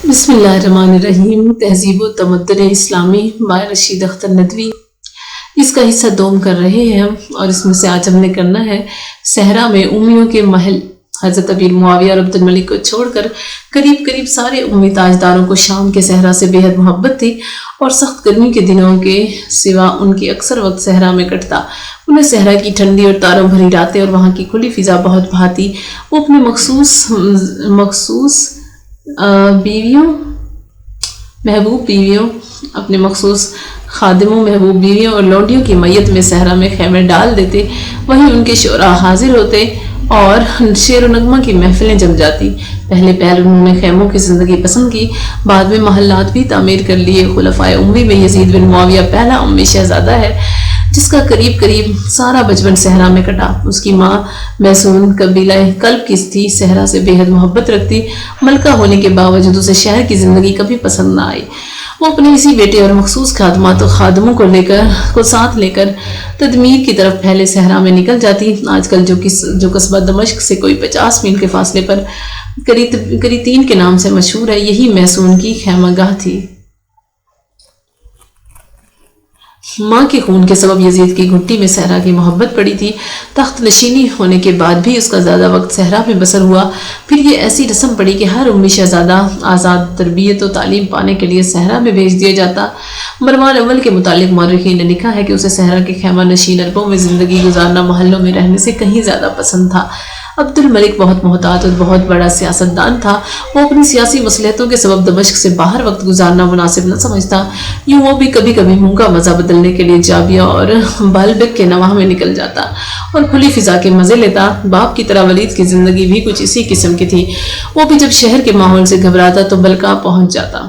بسم اللہ الرحمن الرحیم۔ تہذیب و تمدن اسلامی بائی رشید اختر ندوی، اس کا حصہ دوم کر رہے ہیں ہم، اور اس میں سے آج ہم نے کرنا ہے صحرا میں امیوں کے محل۔ حضرت امیر معاویہ اور عبد الملک کو چھوڑ کر قریب سارے امی تاجداروں کو شام کے صحرا سے بے حد محبت تھی، اور سخت گرمی کے دنوں کے سوا ان کی اکثر وقت صحرا میں کٹتا۔ انہیں صحرا کی ٹھنڈی اور تاروں بھری راتیں اور وہاں کی کھلی فضا بہت بھاتی۔ وہ اپنے محبوب بیویوں اپنے مخصوص خادموں، محبوب بیویوں اور لونڈیوں کی میت میں صحرا میں خیمے ڈال دیتے۔ وہیں ان کے شعراء حاضر ہوتے اور شعر و نغمہ کی محفلیں جم جاتی۔ پہلے انہوں نے خیموں کی زندگی پسند کی، بعد میں محلات بھی تعمیر کر لیے۔ خلفائے امی میں یزید بن معاویہ پہلا امی شہزادہ ہے جس کا قریب سارا بچپن صحرا میں کٹا۔ اس کی ماں میسون قبیلہ کلب کی تھی، صحرا سے بے حد محبت رکھتی۔ ملکہ ہونے کے باوجود اسے شہر کی زندگی کبھی پسند نہ آئی۔ وہ اپنے اسی بیٹے اور مخصوص خادمات و خادموں کو ساتھ لے کر تدمیر کی طرف پھیلے صحرا میں نکل جاتی۔ آج کل جو قصبہ دمشق سے کوئی 50 میل کے فاصلے پر قریطین کے نام سے مشہور ہے، یہی میسون کی خیمہ گاہ تھی۔ ماں کے خون کے سبب یزید کی گھٹی میں صحرا کی محبت پڑی تھی۔ تخت نشینی ہونے کے بعد بھی اس کا زیادہ وقت صحرا میں بسر ہوا۔ پھر یہ ایسی رسم پڑی کہ ہر امی شہزادہ آزاد تربیت و تعلیم پانے کے لیے صحرا میں بھیج دیا جاتا۔ مروان اول کے متعلق مورخین نے لکھا ہے کہ اسے صحرا کے خیمہ نشین عربوں میں زندگی گزارنا محلوں میں رہنے سے کہیں زیادہ پسند تھا۔ عبد الملک بہت محتاط اور بہت بڑا سیاستدان تھا۔ وہ اپنی سیاسی مصلحتوں کے سبب دمشق سے باہر وقت گزارنا مناسب نہ سمجھتا۔ یوں وہ بھی کبھی منہ کا مزہ بدلنے کے لیے جابیہ اور بالبک کے نواح میں نکل جاتا اور کھلی فضا کے مزے لیتا۔ باپ کی طرح ولید کی زندگی بھی کچھ اسی قسم کی تھی۔ وہ بھی جب شہر کے ماحول سے گھبراتا تو بلقاء پہنچ جاتا۔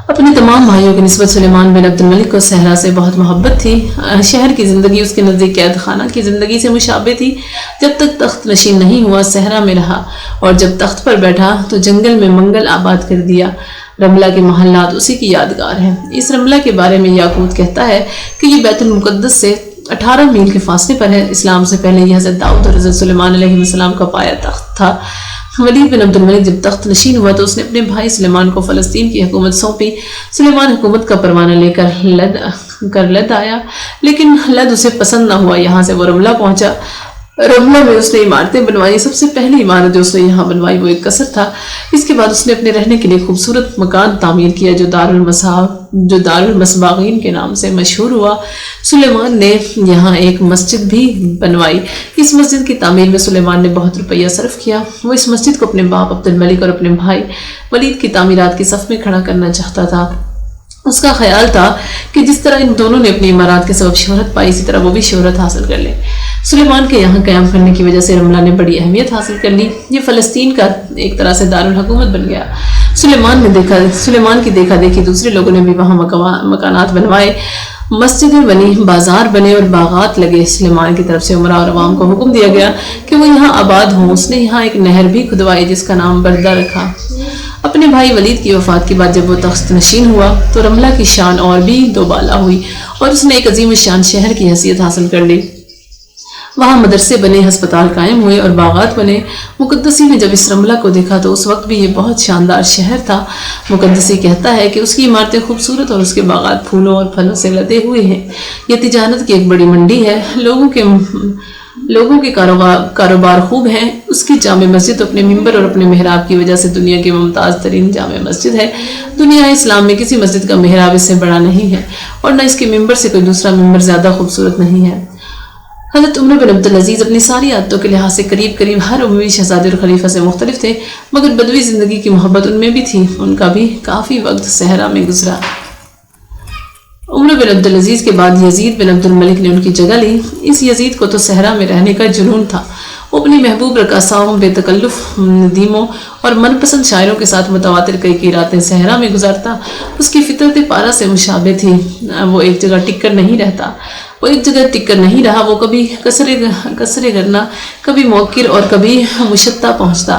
اپنے تمام بھائیوں کی نسبت سلیمان بن عبد الملک کو صحرا سے بہت محبت تھی۔ شہر کی زندگی اس کے نزدیک قید خانہ کی زندگی سے مشابہ تھی۔ جب تک تخت نشین نہیں ہوا صحرا میں رہا، اور جب تخت پر بیٹھا تو جنگل میں منگل آباد کر دیا۔ رملہ کے محلات اسی کی یادگار ہیں۔ اس رملہ کے بارے میں یاقوت کہتا ہے کہ یہ بیت المقدس سے 18 میل کے فاصلے پر ہے۔ اسلام سے پہلے یہ حضرت داؤد اور حضرت سلیمان علیہ السلام کا پایا تخت تھا۔ ولید بن عبد الملک جب تخت نشین ہوا تو اس نے اپنے بھائی سلیمان کو فلسطین کی حکومت سونپی۔ سلیمان حکومت کا پروانہ لے کر لد آیا، لیکن لد اسے پسند نہ ہوا۔ یہاں سے وہ رملہ پہنچا۔ رملہ میں اس نے عمارتیں بنوائی۔ سب سے پہلی عمارت جو اس نے یہاں بنوائی وہ ایک قصر تھا۔ اس کے بعد اس نے اپنے رہنے کے لیے خوبصورت مکان تعمیر کیا جو دار المصباغین کے نام سے مشہور ہوا۔ سلیمان نے یہاں ایک مسجد بھی بنوائی۔ اس مسجد کی تعمیر میں سلیمان نے بہت روپیہ صرف کیا۔ وہ اس مسجد کو اپنے باپ عبد الملک اور اپنے بھائی ولید کی تعمیرات کی صف میں کھڑا کرنا چاہتا تھا۔ اس کا خیال تھا کہ جس طرح ان دونوں نے اپنی عمارات کے سبب شہرت پائی، اسی طرح وہ بھی شہرت حاصل کر لے۔ سلیمان کے یہاں قیام کرنے کی وجہ سے رملہ نے بڑی اہمیت حاصل کر لی۔ یہ فلسطین کا ایک طرح سے دارالحکومت بن گیا۔ سلیمان کی دیکھا دیکھی دوسرے لوگوں نے بھی وہاں مکانات بنوائے، مسجدیں بنی، بازار بنے اور باغات لگے۔ سلیمان کی طرف سے عمراء اور عوام کو حکم دیا گیا کہ وہ یہاں آباد ہوں۔ اس نے یہاں ایک نہر بھی کھدوائی جس کا نام بردہ رکھا۔ اپنے بھائی ولید کی وفات کے بعد جب وہ تخت نشین ہوا تو رملہ کی شان اور بھی دوبالا ہوئی اور اس نے ایک عظیم الشان شہر کی حیثیت حاصل کر لی۔ وہاں مدرسے بنے، ہسپتال قائم ہوئے اور باغات بنے۔ مقدسی نے جب اس رملہ کو دیکھا تو اس وقت بھی یہ بہت شاندار شہر تھا۔ مقدسی کہتا ہے کہ اس کی عمارتیں خوبصورت اور اس کے باغات پھولوں اور پھلوں سے لدے ہوئے ہیں۔ یہ تجارت کی ایک بڑی منڈی ہے۔ لوگوں کے کاروبار خوب ہیں۔ اس کی جامع مسجد اپنے ممبر اور اپنے محراب کی وجہ سے دنیا کی ممتاز ترین جامع مسجد ہے۔ دنیا اسلام میں کسی مسجد کا محراب اس سے بڑا نہیں ہے، اور نہ اس کے ممبر سے کوئی دوسرا ممبر زیادہ خوبصورت نہیں ہے۔ حضرت عمر بن عبد العزیز اپنی ساری عادتوں کے لحاظ سے قریب ہر اموی شہزادے اور خلیفہ سے مختلف تھے، مگر بدوی زندگی کی محبت ان میں بھی تھی۔ ان کا بھی کافی وقت صحرا میں گزرا۔ عمر بن عبد العزیز کے بعد یزید بن عبد الملک نے ان کی جگہ لی۔ اس یزید کو تو صحرا میں رہنے کا جنون تھا۔ وہ اپنی محبوب رقاصاؤں، بے تکلف ندیموں اور من پسند شاعروں کے ساتھ متواتر کئی راتیں صحرا میں گزارتا۔ اس کی فطرت پارا سے مشابہ تھی۔ وہ ایک جگہ ٹک کر نہیں رہا۔ وہ کبھی کسرے گرنا، کبھی موکر اور کبھی مشتہ پہنچتا۔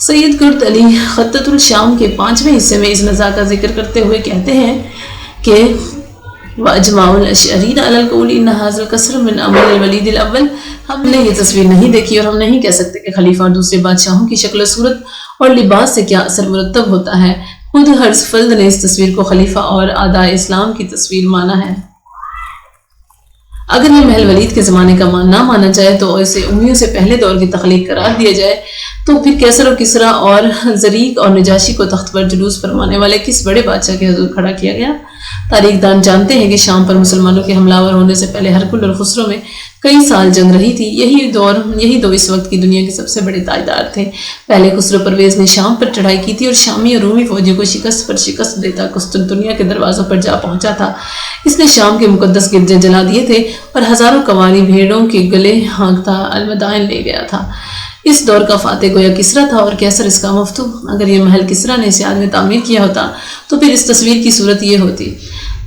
سید کرد علی خطۃ الشام کے 5ویں حصے میں اس نزاع کا ذکر کرتے ہوئے کہتے ہیں کہ وَأَجْمَعُ الْأَشْعَرِينَ عَلَى الْقَوْلِ إِنَّ هَذَا الْقَصْرَ مِنْ عَمَلِ الْوَلِيدِ الْأَوَّلِ۔ ہم نے یہ تصویر نہیں دیکھی اور ہم نہیں کہہ سکتے کہ خلیفہ اور دوسرے بادشاہوں کی شکل و صورت اور لباس سے کیا اثر مرتب ہوتا ہے۔ خود ہرزفیلد نے اس تصویر کو خلیفہ اور آداء اسلام کی تصویر مانا ہے۔ اگر یہ محل ولید کے زمانے کا نہ مانا جائے تو اسے امیوں سے پہلے دور کی تخلیق قرار دیا جائے تو پھر کیسر و کسریٰ اور زریق اور نجاشی کو تخت پر جلوس فرمانے والے کس بڑے بادشاہ کے حضور کھڑا کیا گیا؟ تاریخ دان جانتے ہیں کہ شام پر مسلمانوں کے حملہ آور ہونے سے پہلے ہرقل اور خسرو میں کئی سال جنگ رہی تھی۔ یہی دو اس وقت کی دنیا کے سب سے بڑے تاجدار تھے۔ پہلے خسرو پرویز نے شام پر چڑھائی کی تھی اور شامی اور رومی فوجیوں کو شکست پر شکست دیتا قسطنطنیہ کے دروازوں پر جا پہنچا تھا۔ اس نے شام کے مقدس گرجے جلا دیے تھے اور ہزاروں قواری بھیڑوں کے گلے ہانکتا المدائن لے گیا تھا۔ اس دور کا فاتح گویا کسریٰ تھا اور کیسر اس کا مفتو۔ اگر یہ محل کسریٰ نے اسے میں تعمیر کیا ہوتا تو پھر اس تصویر کی صورت یہ ہوتی: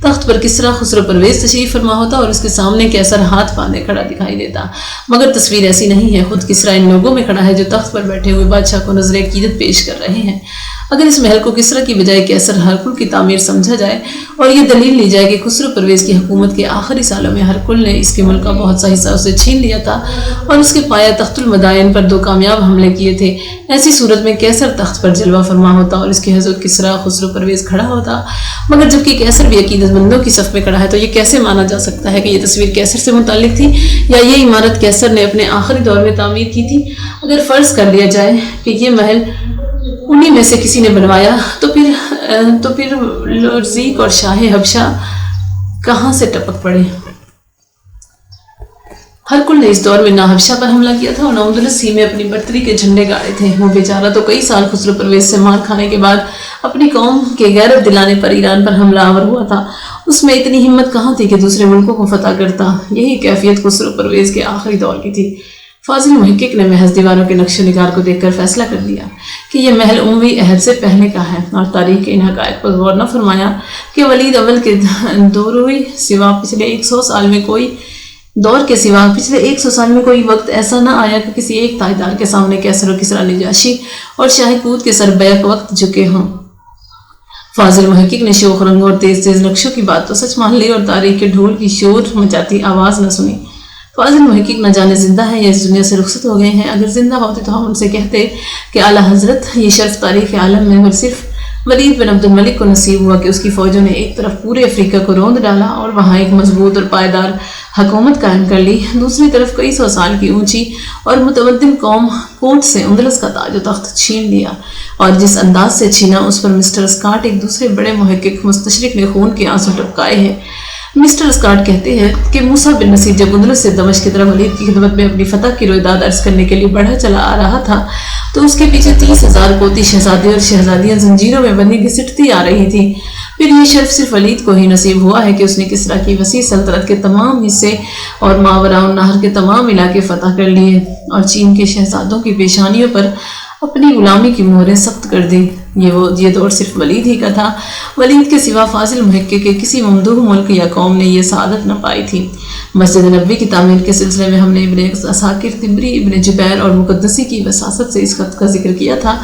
تخت پر کسریٰ خسرو پرویز تشریف فرما ہوتا اور اس کے سامنے کیسر ہاتھ باندھے کھڑا دکھائی دیتا، مگر تصویر ایسی نہیں ہے۔ خود کسریٰ ان لوگوں میں کھڑا ہے جو تخت پر بیٹھے ہوئے بادشاہ کو نظر عقیدت پیش کر رہے ہیں۔ اگر اس محل کو کسریٰ کی بجائے کیسر ہرقل کی تعمیر سمجھا جائے اور یہ دلیل لی جائے کہ خسرو پرویز کی حکومت کے آخری سالوں میں ہرقل نے اس کے ملک کا بہت سا حصہ اسے چھین لیا تھا اور اس کے پایا تخت المدائن پر 2 کامیاب حملے کیے تھے، ایسی صورت میں کیسر تخت پر جلوہ فرما ہوتا اور اس کے حضور کسریٰ خسرو پرویز کھڑا ہوتا۔ مگر جبکہ کیسر بھی عقیدت مندوں کی صف میں کھڑا ہے تو یہ کیسے مانا جا سکتا ہے کہ یہ تصویر کیسر سے متعلق تھی یا یہ عمارت کیسر نے اپنے آخری دور میں تعمیر کی تھی؟ اگر فرض کر لیا جائے کہ یہ محل انہی میں سے کسی نے بنوایا تو پھر لورزیک اور شاہ حبشہ کہاں سے ٹپک پڑے؟ ہرقل نے اس دور میں نہ حبشہ پر حملہ کیا تھا اور نہ اندلس ہی میں اپنی برتری کے جھنڈے گاڑے تھے۔ وہ بیچارہ تو کئی سال خسرو پرویز سے مار کھانے کے بعد اپنی قوم کے غیرت دلانے پر ایران پر حملہ آور ہوا تھا۔ اس میں اتنی ہمت کہاں تھی کہ دوسرے ملکوں کو فتح کرتا؟ یہی کیفیت خسرو پرویز کے آخری دور کی تھی۔ فاضل محقق نے محض دیواروں کے نقش و نگار کو دیکھ کر فیصلہ کر دیا کہ یہ محل اموی عہد سے پہلے کا ہے اور تاریخ کے ان حقائق پر غور نہ فرمایا کہ ولید اول کے دور سوا پچھلے 100 سال میں کوئی وقت ایسا نہ آیا کہ کسی ایک تاجدار کے سامنے کیسر و کسریٰ نجاشی اور شاہ کود کے سر بیک وقت جھکے ہوں۔ فاضل محقق نے شوخ رنگوں اور تیز تیز نقشوں کی بات تو سچ مان لی اور تاریخ کے ڈھول کی شور مچاتی آواز نہ سنی۔ فاضل محقق نہ جانے زندہ ہیں یا اس دنیا سے رخصت ہو گئے ہیں۔ اگر زندہ ہوتے تو ہم ان سے کہتے کہ اعلیٰ حضرت یہ شرف تاریخ عالم میں صرف ولید بن عبد الملک کو نصیب ہوا کہ اس کی فوجوں نے ایک طرف پورے افریقہ کو روند ڈالا اور وہاں ایک مضبوط اور پائیدار حکومت قائم کر لی، دوسری طرف کئی 100 سال کی اونچی اور متمدن قوم کوٹ سے اندلس کا تاج و تخت چھین لیا، اور جس انداز سے چھینا اس پر مسٹر اسکاٹ ایک دوسرے بڑے محقق مستشرق نے خون کے آنسو ٹپکائے ہیں۔ مسٹر اسکاٹ کہتے ہیں کہ موسیٰ بن نصیر جب اندلس سے دمشق کی طرف ولید کی خدمت میں اپنی فتح کی رویداد عرض کرنے کے لیے بڑھا چلا آ رہا تھا تو اس کے پیچھے 30,000 پوتی شہزادے اور شہزادیاں زنجیروں میں بندھی گھسٹتی آ رہی تھیں۔ پھر یہ شرف صرف ولید کو ہی نصیب ہوا ہے کہ اس نے کسریٰ کی وسیع سلطنت کے تمام حصے اور ماوراء النہر کے تمام علاقے فتح کر لیے اور چین کے شہزادوں کی پیشانیوں پر اپنی غلامی کی مہریں سخت کر دی۔ یہ دور صرف ولید ہی کا تھا۔ ولید کے سوا فاضل محقق کے کسی ممدوح ملک یا قوم نے یہ سعادت نہ پائی تھی۔ مسجد نبوی کی تعمیر کے سلسلے میں ہم نے ابن عساکر، طبری، ابن جبیر اور مقدسی کی وساست سے اس خط کا ذکر کیا تھا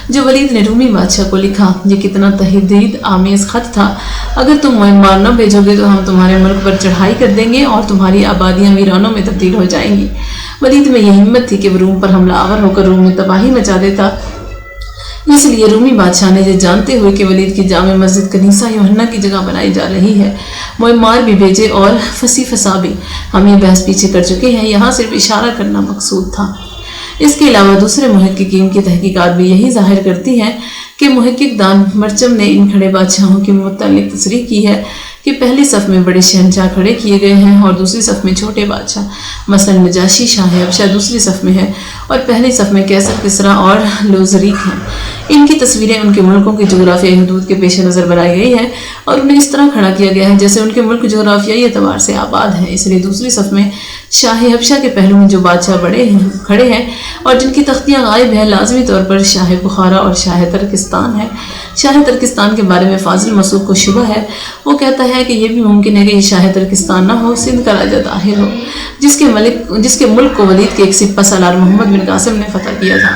جو ولید نے رومی بادشاہ کو لکھا۔ یہ کتنا تہدید آمیز خط تھا: اگر تم معمار نہ بھیجو گے تو ہم تمہارے ملک پر چڑھائی کر دیں گے اور تمہاری آبادیاں ویرانوں میں تبدیل ہو جائیں گی۔ ولید میں یہ ہمت تھی کہ وہ روم پر حملہ آور ہو کر روم میں تباہی مچا دیتا۔ اس لیے رومی بادشاہ نے یہ جانتے ہوئے کہ ولید کی جامع مسجد کنیسہ یوحنا کی جگہ بنائی جا رہی ہے، معمار بھی بھیجے اور فصیح فصاح بھی۔ ہم یہ بحث پیچھے کر چکے ہیں، یہاں صرف اشارہ کرنا مقصود تھا۔ اس کے علاوہ دوسرے محققین کی تحقیقات بھی یہی ظاہر کرتی ہیں کہ محقق دان مرچم نے ان کھڑے بادشاہوں کے متعلق تصریح کی ہے کہ پہلی صف میں بڑے شہنشاہ کھڑے کیے گئے ہیں اور دوسری صف میں چھوٹے بادشاہ، مثلا نجاشی شاہ حبشہ دوسری صف میں ہے اور پہلی صف میں کیسر، کسریٰ اور لوزریک ہیں۔ ان کی تصویریں ان کے ملکوں کی جغرافیائی حدود کے پیش نظر بنائی گئی ہیں اور انہیں اس طرح کھڑا کیا گیا ہے جیسے ان کے ملک جغرافیائی اعتبار سے آباد ہے۔ اس لیے دوسری صف میں شاہ حبشہ کے پہلو میں جو بادشاہ کھڑے ہیں اور جن کی تختیاں غائب ہیں، لازمی طور پر شاہ بخارا اور شاہ ترکستان ہے۔ شاہ ترکستان کے بارے میں فاضل مسعود کو شبہ ہے۔ وہ کہتا ہے کہ یہ بھی ممکن ہے کہ یہ شاہ ترکستان نہ ہو، سندھ کا راجہ طاہر ہو، جس کے ملک کو ولید کے ایک سپہ سالار محمد بن قاسم نے فتح کیا تھا۔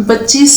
25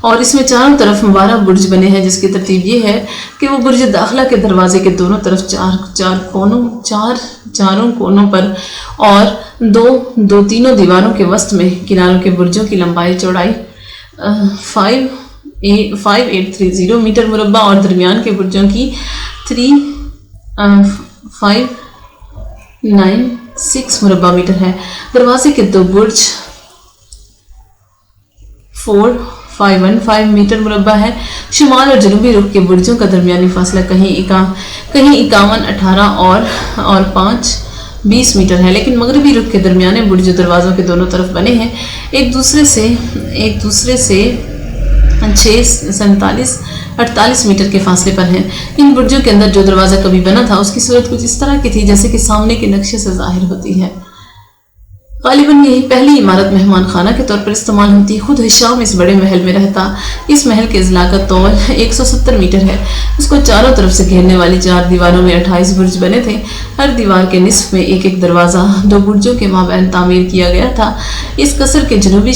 اور اس میں چاروں طرف 12 برج بنے ہیں، جس کی ترتیب یہ ہے کہ وہ برج داخلہ کے دروازے کے دونوں طرف چاروں کونوں پر اور دو تینوں دیواروں کے وسط میں کناروں کے برجوں کی لمبائی چوڑائی 5830 میٹر مربع اور درمیان کے برجوں کی 3596 مربع میٹر ہے۔ دروازے کے 2 برج 4515 میٹر مربع ہے۔ شمال اور جنوبی رخ کے برجوں کا درمیانی فاصلہ کہیں 51 18 اور 5 20 میٹر ہے، لیکن مغربی رخ کے درمیانے برج جو دروازوں کے دونوں طرف بنے ہیں ایک دوسرے سے 48 میٹر کے فاصلے پر ہیں۔ ان برجوں کے اندر جو دروازہ کبھی بنا تھا اس کی صورت کچھ اس طرح کی تھی جیسے کہ سامنے کے نقشے سے ظاہر ہوتی ہے۔ غالباً یہی پہلی عمارت مہمان خانہ کے طور پر استعمال ہوتی۔ خود ہشام اس بڑے محل میں رہتا۔ اس محل کے اضلاع کا طول 170 میٹر ہے۔ اس کو چاروں طرف سے گھیرنے والی 4 دیواروں میں 28 برج بنے تھے۔ ہر دیوار کے نصف میں ایک دروازہ 2 برجوں کے مابین تعمیر کیا گیا تھا۔ اس قصر کے جنوبی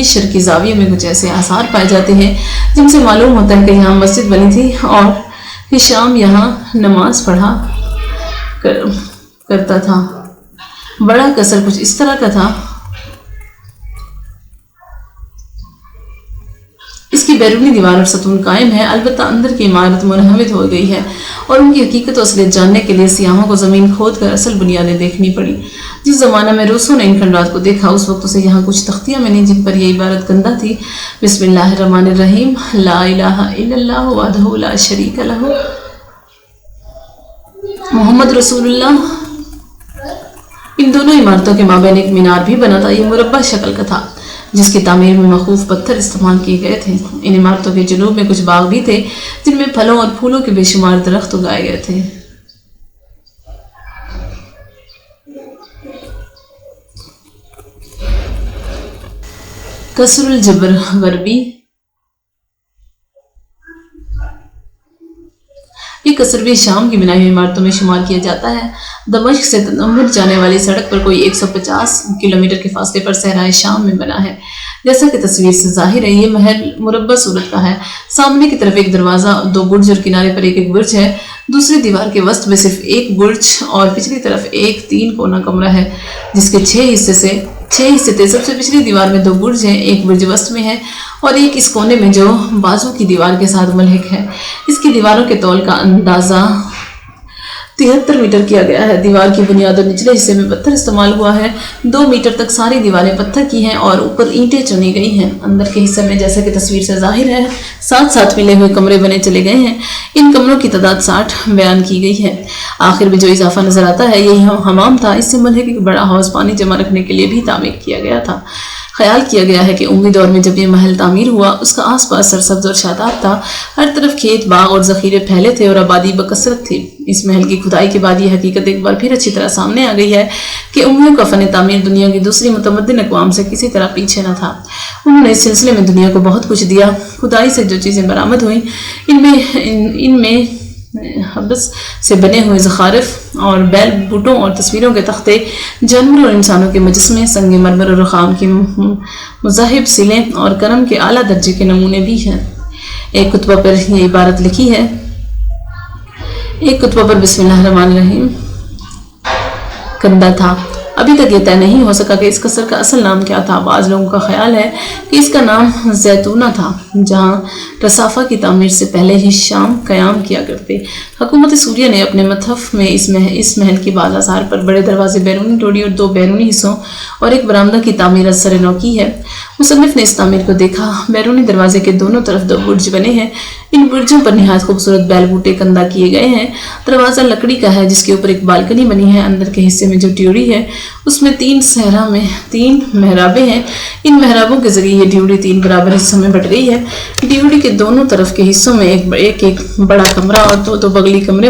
شرقی زاویے میں کچھ ایسے آثار پائے جاتے ہیں جن سے معلوم ہوتا ہے کہ یہاں مسجد بنی تھی اور ہشام یہاں نماز پڑھا کرتا تھا۔ بڑا قصر کچھ اس طرح کا تھا۔ اس کی بیرونی دیوار اور ستون قائم ہے، البتہ اندر کی عمارت منہدم ہو گئی ہے اور ان کی حقیقت و اصلیت جاننے کے لیے سیاحوں کو زمین کھود کر اصل بنیادیں دیکھنی پڑی۔ جس زمانہ میں روسوں نے ان کھنڈرات کو دیکھا اس وقت اسے یہاں کچھ تختیاں ملی جن پر یہ عبارت کندہ تھی: بسم اللہ الرحمن الرحیم، لا الہ الا اللہ وحدہ لا شریک لہ، محمد رسول اللہ۔ ان دونوں عمارتوں کے مابین ایک مینار بھی بنا تھا۔ یہ مربع شکل کا تھا جس کی تعمیر میں مخوف پتھر استعمال کیے گئے تھے۔ ان عمارتوں کے جنوب میں کچھ باغ بھی تھے جن میں پھلوں اور پھولوں کے بے شمار درخت اگائے گئے تھے۔ قصر الجبر غربی۔ یہ قصر بھی شام کی بنائی ہوئی عمارتوں میں شمار کیا جاتا ہے۔ دمشق سے تنور جانے والی سڑک پر کوئی 150 کلومیٹر کے فاصلے پر صحرائے شام میں بنا ہے۔ جیسا کہ تصویر سے ظاہر ہے یہ محل مربع صورت کا ہے۔ سامنے کی طرف ایک دروازہ، 2 برج اور کنارے پر ایک برج ہے۔ دوسری دیوار کے وسط میں صرف ایک برج اور پچھلی طرف ایک 3 کونا کمرہ ہے جس کے 6 حصے تھے۔ سب سے پچھلی دیوار میں 2 برج ہیں، ایک برج وسط میں ہے اور ایک اس کونے میں جو بازو کی دیوار کے ساتھ ملحق ہے۔ اس کی دیواروں کے طول کا اندازہ 73 میٹر کیا گیا ہے۔ دیوار کی بنیاد اور نچلے حصے میں پتھر استعمال ہوا ہے۔ 2 میٹر تک ساری دیواریں پتھر کی ہیں اور اوپر اینٹیں چنی گئی ہیں۔ اندر کے حصے میں جیسا کہ تصویر سے ظاہر ہے ساتھ ملے ہوئے کمرے بنے چلے گئے ہیں۔ ان کمروں کی تعداد 60 بیان کی گئی ہے۔ آخر میں جو اضافہ نظر آتا ہے یہ حمام تھا۔ اس سے ملحق ایک بڑا حوض پانی جمع رکھنے کے لیے بھی تعمیر کیا گیا تھا۔ خیال کیا گیا ہے کہ اموی دور میں جب یہ محل تعمیر ہوا اس کا آس پاس سرسبز اور شاداب تھا۔ ہر طرف کھیت، باغ اور ذخیرے پھیلے تھے اور آبادی بکثرت تھی۔ اس محل کی کھدائی کے بعد یہ حقیقت ایک بار پھر اچھی طرح سامنے آ گئی ہے کہ امویوں کا فن تعمیر دنیا کی دوسری متمدن اقوام سے کسی طرح پیچھے نہ تھا۔ انہوں نے اس سلسلے میں دنیا کو بہت کچھ دیا۔ کھدائی سے جو چیزیں برآمد ہوئیں ان میں حبس سے بنے ہوئے زخارف اور بیل بوٹوں اور تصویروں کے تختے، جانوروں اور انسانوں کے مجسمے، سنگ مرمر اور رخام کی مذاہب، سلیں اور کرم کے اعلیٰ درجے کے نمونے بھی ہیں۔ ایک کتبہ پر یہ عبارت لکھی ہے، ایک کتبہ پر بسم اللہ الرحمن الرحیم کندہ تھا۔ ابھی تک یہ طے نہیں ہو سکا کہ اس قصر کا اصل نام کیا تھا۔ بعض لوگوں کا خیال ہے کہ اس کا نام زیتونہ تھا جہاں رصافہ کی تعمیر سے پہلے ہی شام قیام کیا کرتے۔ حکومت سوریہ نے اپنے متحف میں اس محل کی بعض آثار پر بڑے دروازے، بیرونی ڈوری اور 2 بیرونی حصوں اور ایک برآمدہ کی تعمیر از سر نو کی ہے۔ مصنف نے اس تعمیر کو دیکھا۔ بیرونی دروازے کے دونوں طرف 2 برج بنے ہیں۔ ان برجوں پر نہایت خوبصورت بیل بوٹے کندہ کیے گئے ہیں۔ دروازہ لکڑی کا ہے جس کے اوپر ایک بالکنی بنی ہے۔ اندر کے حصے میں جو ڈیوڑی ہے اس میں 3 محرابیں ہیں۔ ان محرابوں کے ذریعے یہ ڈیوڑی 3 برابر حصوں میں بٹ گئی ہے۔ ڈیوڑی کے دونوں طرف کے حصوں میں ایک بڑا کمرہ اور 2 بغلی کمرے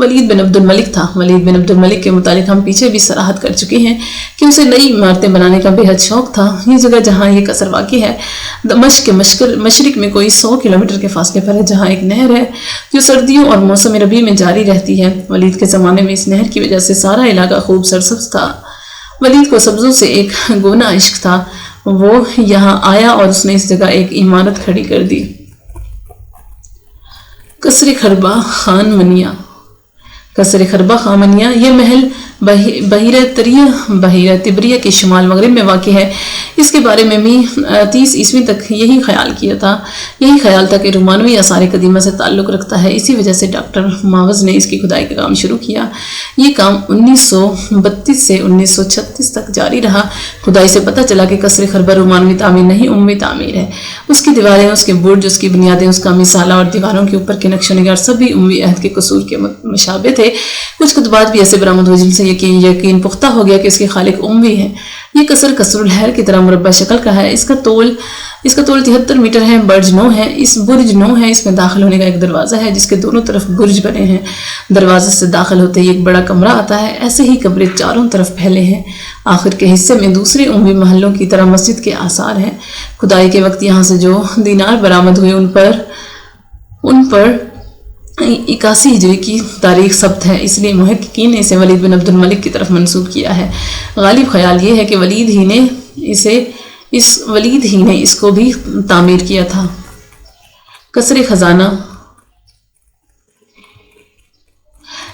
ولید بن عبد الملک تھا۔ ولید بن عبد الملک کے متعلق ہم پیچھے بھی صراحت کر چکے ہیں کہ اسے نئی عمارتیں بنانے کا بے حد شوق تھا۔ یہ جگہ جہاں یہ قصر واقع ہے دمشق کے مشرق میں کوئی 100 کلومیٹر کے فاصلے پر ہے، جہاں ایک نہر ہے جو سردیوں اور موسم ربیع میں جاری رہتی ہے۔ ولید کے زمانے میں اس نہر کی وجہ سے سارا علاقہ خوب سرسبز تھا۔ ولید کو سبزوں سے ایک گونا عشق تھا۔ وہ یہاں آیا اور اس نے اس جگہ ایک عمارت کھڑی کر دی، قصر خربہ خان منیا۔ قصر خربہ خان منیا یہ محل بحیرہ تبریہ کے شمال مغرب میں واقع ہے۔ اس کے بارے میں بھی 30 عیسوی تک یہی خیال تھا کہ رومانوی آثار قدیمہ سے تعلق رکھتا ہے۔ اسی وجہ سے ڈاکٹر ماوز نے اس کی کھدائی کا کام شروع کیا۔ یہ کام 1932 سے 1936 تک جاری رہا۔ کھدائی سے پتہ چلا کہ قصر خربہ رومانوی تعمیر نہیں، اموی تعمیر ہے۔ اس کی دیواریں، اس کے برج، اس کی بنیادیں، اس کا مثالہ اور دیواروں کے اوپر کے نقش و نگار سب بھی اموی عہد کے قصور کے مشابہ تھے۔ کچھ کتبات بھی ایسے برآمد ہوئے جن سے یقین پختہ ہو گیا کہ اس کے خالق اموی ہے۔ یہ قصر قصر الحیر کی طرح مربع شکل کا ہے۔ اس کا طول 73 میٹر ہے۔ برج 9 ہے۔ اس میں داخل ہونے کا ایک دروازہ ہے جس کے دونوں طرف برج بنے ہیں۔ دروازے سے داخل ہوتے ہی ایک بڑا کمرہ آتا ہے۔ ایسے ہی کمرے چاروں طرف پھیلے ہیں۔ آخر کے حصے میں دوسرے اموی محلوں کی طرح مسجد کے آثار ہیں۔ کھدائی کے وقت یہاں سے جو دینار برآمد ہوئے ان پر 81 ہجری کی تاریخ ثبت ہے، اس لیے محققین نے اسے ولید بن عبد الملک کی طرف منسوب کیا ہے۔ غالب خیال یہ ہے کہ ولید ہی نے اس کو بھی تعمیر کیا تھا۔ قصر خزانہ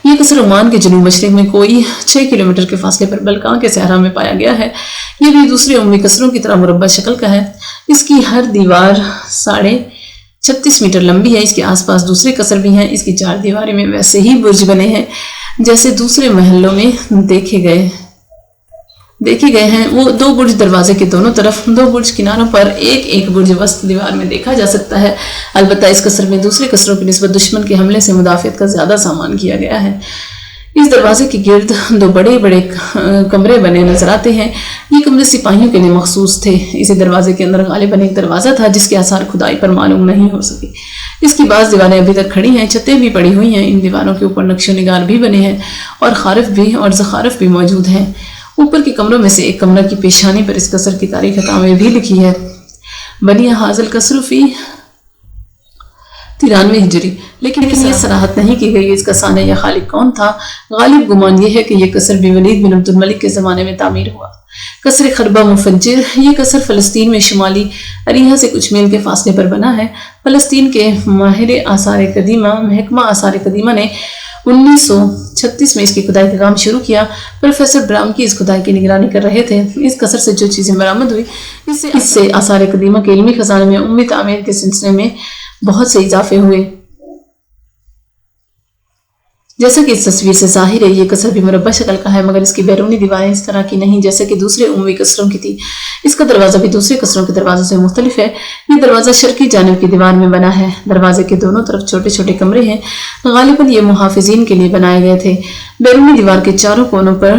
یہ قصر عمان کے جنوب مشرق میں کوئی 6 کلومیٹر کے فاصلے پر بلقاں کے صحرا میں پایا گیا ہے۔ یہ بھی دوسرے اموی قصروں کی طرح مربع شکل کا ہے۔ اس کی ہر دیوار 36.5 میٹر لمبی ہے۔ اس کے آس پاس دوسرے قصر بھی ہیں۔ اس کی 4 دیواریں میں ویسے ہی برج بنے ہیں جیسے دوسرے محلوں میں دیکھے گئے ہیں۔ وہ 2 برج دروازے کے دونوں طرف، 2 برج کناروں پر، ایک برج وسط دیوار میں دیکھا جا سکتا ہے۔ البتہ اس قصر میں دوسرے قصروں کی نسبت دشمن کے حملے سے مدافعت کا زیادہ سامان کیا گیا ہے۔ اس دروازے کے گرد 2 بڑے کمرے بنے نظر آتے ہیں۔ یہ کمرے سپاہیوں کے لیے مخصوص تھے۔ اسی دروازے کے اندر غالباً ایک دروازہ تھا جس کے آثار کھدائی پر معلوم نہیں ہو سکے۔ اس کی بعض دیواریں ابھی تک کھڑی ہیں، چھتیں بھی پڑی ہوئی ہیں۔ ان دیواروں کے اوپر نقش و نگار بھی بنے ہیں اور زخارف بھی موجود ہیں۔ اوپر کے کمروں میں سے ایک کمرہ کی پیشانی پر اس قصر کی تاریخ تعمیر بھی لکھی ہے۔ بنی حاضل قصر فی 93 ہجری، لیکن یہ صراحت نہیں کی گئی اس کا صانع یا خالق کون تھا۔ غالب گمان یہ ہے کہ یہ قصر بھی ولید بن عبد الملک کے زمانے میں تعمیر ہوا۔ قصر خربہ مفجر یہ قصر فلسطین میں شمالی اریحہ سے کچھ میل کے فاصلے پر بنا ہے۔ فلسطین کے محکمہ آثار قدیمہ نے 1936 میں اس کی کھدائی کا کام شروع کیا۔ پروفیسر برامکی اس کھدائی کی نگرانی کر رہے تھے۔ اس قصر سے جو چیزیں برآمد ہوئی اس سے آثار قدیمہ کے علمی خزانے میں اموی تعمیر کے سلسلے میں بہت سے اضافے ہوئے۔ جیسا کہ اس تصویر سے ظاہر ہے یہ قصر بھی مربع شکل کا ہے، مگر اس کی بیرونی دیواریں اس طرح کی نہیں جیسے کہ دوسرے اموی قصروں کی تھی۔ اس کا دروازہ بھی دوسرے قصروں کے دروازوں سے مختلف ہے۔ یہ دروازہ شرقی جانب کی دیوار میں بنا ہے۔ دروازے کے دونوں طرف چھوٹے چھوٹے کمرے ہیں۔ غالباً یہ محافظین کے لیے بنائے گئے تھے۔ بیرونی دیوار کے چاروں کونوں پر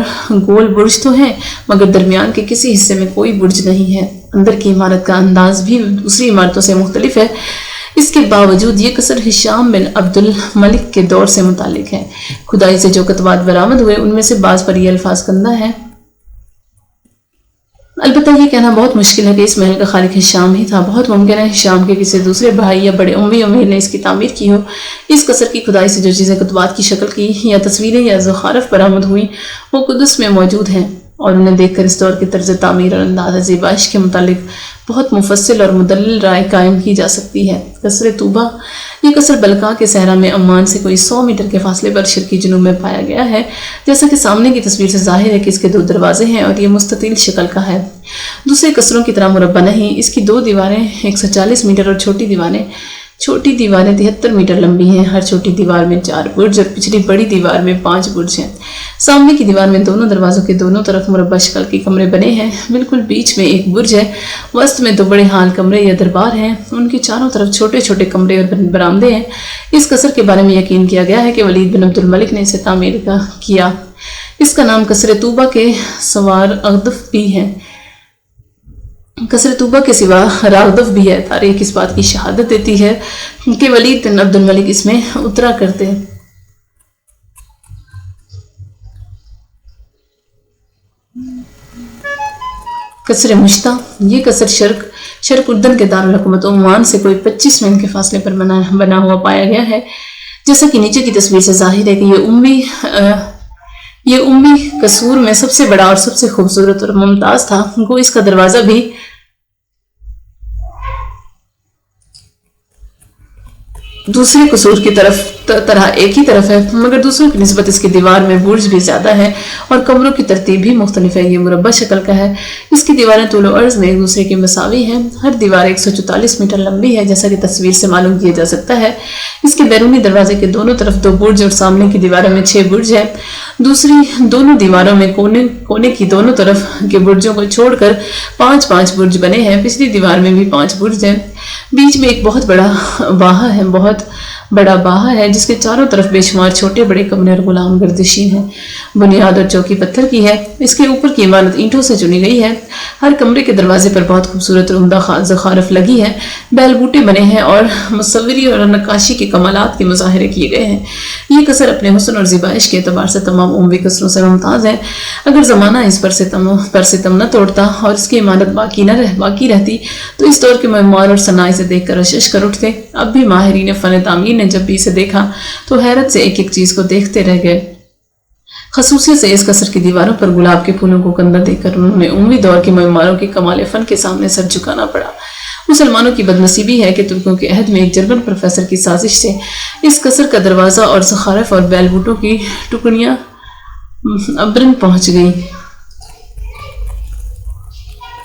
گول برج تو ہیں، مگر درمیان کے کسی حصے میں کوئی برج نہیں ہے۔ اندر کی عمارت کا انداز بھی دوسری عمارتوں سے مختلف ہے۔ اس کے باوجود یہ قصر ہشام بن عبد الملک کے دور سے متعلق ہے۔ کھدائی سے جو کتبات برآمد ہوئے ان میں سے بعض پر یہ الفاظ کندہ ہے۔ البتہ یہ کہنا بہت مشکل ہے کہ اس محل کا خالق ہشام ہی تھا۔ بہت ممکن ہے ہشام کے کسی دوسرے بھائی یا بڑے اموی امیر نے اس کی تعمیر کی ہو۔ اس قصر کی کھدائی سے جو چیزیں کتبات کی شکل کی یا تصویریں یا زخارف برآمد ہوئی وہ قدس میں موجود ہیں، اور انہیں دیکھ کر اس دور کے طرز تعمیر اور انداز زیبائش کے متعلق بہت مفصل اور مدلل رائے قائم کی جا سکتی ہے۔ قصر طوبہ یہ قصر بلقاں کے صحرا میں عمان سے کوئی 100 میٹر کے فاصلے پر شرقی جنوب میں پایا گیا ہے۔ جیسا کہ سامنے کی تصویر سے ظاہر ہے کہ اس کے 2 دروازے ہیں اور یہ مستطیل شکل کا ہے، دوسرے قصروں کی طرح مربع نہیں۔ اس کی 2 دیواریں 140 میٹر اور چھوٹی دیواریں 73 میٹر لمبی ہیں۔ ہر چھوٹی دیوار میں 4 برج اور پچھلی بڑی دیوار میں 5 برج ہیں۔ سامنے کی دیوار میں دونوں دروازوں کے دونوں طرف مربع شکل کے کمرے بنے ہیں۔ بالکل بیچ میں ایک برج ہے۔ وسط میں 2 بڑے ہال کمرے یا دربار ہیں۔ ان کے چاروں طرف چھوٹے چھوٹے کمرے اور برآمدے ہیں۔ اس قصر کے بارے میں یقین کیا گیا ہے کہ ولید بن عبد الملک نے اسے تعمیر کیا۔ اس کا نام قصر طوبہ کے سوار اغدف بھی ہے۔ قصر طوبہ کے سوا راغدف بھی ہے۔ تاریخ اس بات کی شہادت دیتی ہے کہ ولید بن عبد الملک اس میں اترا کرتے قصر مشتہ، یہ قصر شرق اردن کے دارالحکومت عمان سے کوئی 25 میل کے فاصلے پر بنا ہوا پایا گیا ہے۔ جیسا کہ نیچے کی تصویر سے ظاہر ہے کہ یہ امی قصور میں سب سے بڑا اور سب سے خوبصورت اور ممتاز تھا۔ گو اس کا دروازہ بھی دوسرے قصور کی طرح ایک ہی طرف ہے، مگر دوسروں کی نسبت اس کی دیوار میں برج بھی زیادہ ہے اور کمروں کی ترتیب بھی مختلف ہے۔ یہ مربع شکل کا ہے، اس کی دیواریں طول و عرض میں ایک دوسرے کے مساوی ہیں۔ ہر دیوار 144 میٹر لمبی ہے، جیسا کہ تصویر سے معلوم کیا جا سکتا ہے۔ اس کے بیرونی دروازے کے دونوں طرف 2 برج اور سامنے کی دیواروں میں 6 برج ہے۔ دوسری دونوں دیواروں میں کونے کی دونوں طرف کے برجوں کو چھوڑ کر 5 برج بنے ہیں۔ پچھلی دیوار میں بھی 5 برج ہیں۔ بیچ میں ایک بہت بڑا باہا ہے جس کے چاروں طرف بے شمار چھوٹے بڑے کمرے اور غلام گردشین ہیں۔ بنیاد اور چوکی پتھر کی ہے، اس کے اوپر کی عمارت اینٹوں سے چنی گئی ہے۔ ہر کمرے کے دروازے پر بہت خوبصورت اور عمدہ زخارف لگی ہے، بیل بوٹے بنے ہیں اور مصوری اور نقاشی کے کمالات کے مظاہرے کیے گئے ہیں۔ یہ قصر اپنے حسن اور زیبائش کے اعتبار سے تمام عموی قصروں سے ممتاز ہے۔ اگر زمانہ اس پر ستم نہ توڑتا اور اس کی عمارت باقی رہتی تو اس دور کے معمار اور صناعی سے دیکھ کر اشش کر اٹھتے۔ اب بھی ماہرین فن تعمیر نے جب بھی اسے دیکھا تو حیرت سے ایک چیز کو دیکھتے رہ گئے۔ خصوصیت سے اس قصر کی دیواروں پر گلاب کے پھولوں کو کندہ دیکھ کر انہوں نے عموی دور کے معماروں کے کمال فن کے سامنے سر جھکانا پڑا۔ مسلمانوں کی بدنصیبی ہے کہ ترکوں کے عہد میں ایک جرمن پروفیسر کی سازش سے اس قصر کا دروازہ اور زخارف اور بیل بوٹوں کی ٹکڑیاں ابرن پہنچ گئیں۔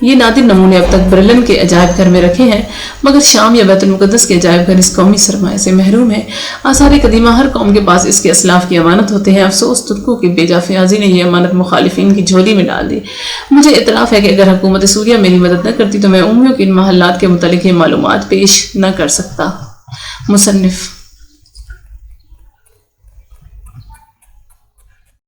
یہ نادر نمونے اب تک برلن کے عجائب گھر میں رکھے ہیں، مگر شام یا بیت المقدس کے عجائب گھر اس قومی سرمایہ سے محروم ہیں۔ آثار قدیمہ ہر قوم کے پاس اس کے اسلاف کی امانت ہوتے ہیں۔ افسوس ترکوں کی بے جا فیاضی نے یہ امانت مخالفین کی جھولی میں ڈال دی۔ مجھے اعتراف ہے کہ اگر حکومت سوریہ میری مدد نہ کرتی تو میں امیوں کے ان محلات کے متعلق یہ معلومات پیش نہ کر سکتا۔ مصنف